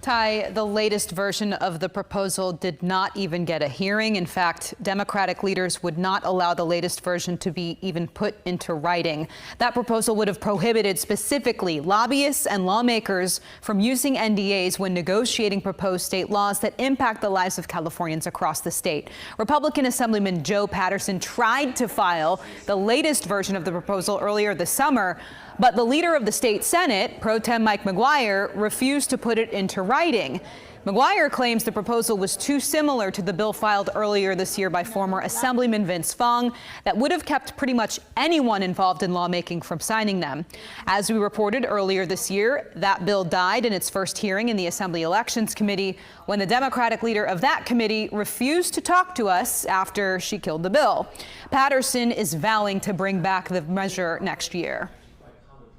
Ty, the latest version of the proposal did not even get a hearing. In fact, Democratic leaders would not allow the latest version to be even put into writing. That proposal would have prohibited specifically lobbyists and lawmakers from using NDAs when negotiating proposed state laws that impact the lives of Californians across the state. Republican Assemblyman Joe Patterson tried to file the latest version of the proposal earlier this summer, but the leader of the state Senate, Pro Tem Mike McGuire, refused to put it into writing. McGuire claims the proposal was too similar to the bill filed earlier this year by former Assemblyman Vince Fong that would have kept pretty much anyone involved in lawmaking from signing them. As we reported earlier this year, that bill died in its first hearing in the Assembly Elections Committee when the Democratic leader of that committee refused to talk to us after she killed the bill. Patterson is vowing to bring back the measure next year.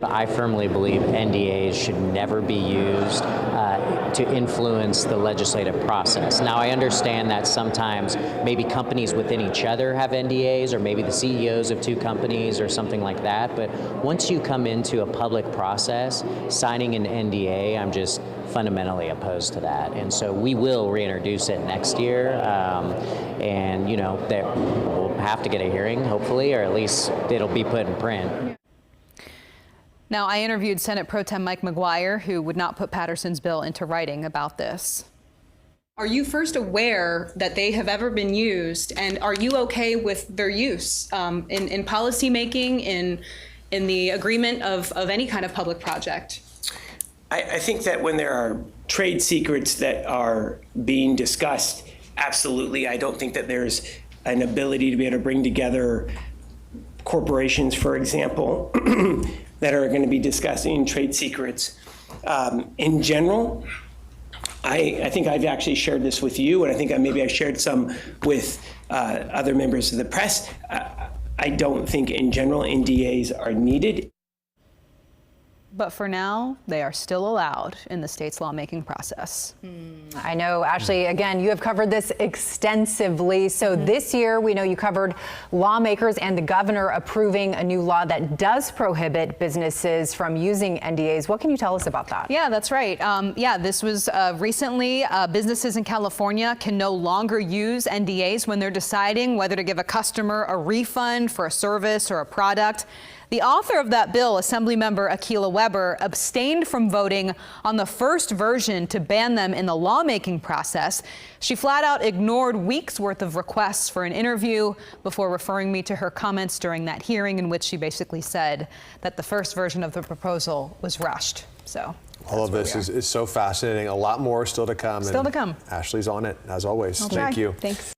I firmly believe NDAs should never be used to influence the legislative process. Now, I understand that sometimes maybe companies within each other have NDAs, or maybe the CEOs of two companies or something like that. But once you come into a public process, signing an NDA, I'm just fundamentally opposed to that. And so we will reintroduce it next year. And, you know, we'll have to get a hearing, hopefully, or at least it'll be put in print. Now, I interviewed Senate Pro Tem Mike McGuire, who would not put Patterson's bill into writing, about this. Are you first aware that they have ever been used, and are you okay with their use in policymaking, in the agreement of any kind of public project? I think that when there are trade secrets that are being discussed, absolutely. I don't think that there's an ability to be able to bring together corporations, for example, that are going to be discussing trade secrets. In general, I think I've actually shared this with you, and I think maybe I shared some with other members of the press. I don't think in general NDAs are needed. But for now, they are still allowed in the state's lawmaking process. I know, Ashley, again, you have covered this extensively. So this year, we know you covered lawmakers and the governor approving a new law that does prohibit businesses from using NDAs. What can you tell us about that? Yeah, that's right. This was recently businesses in California can no longer use NDAs when they're deciding whether to give a customer a refund for a service or a product. The author of that bill, Assemblymember Akilah Weber, abstained from voting on the first version to ban them in the lawmaking process. She flat out ignored weeks worth of requests for an interview before referring me to her comments during that hearing, in which she basically said that the first version of the proposal was rushed. So all of this is so fascinating. A lot more still to come. Still to come. Ashley's on it, as always. I'll Thank try. you. Thanks.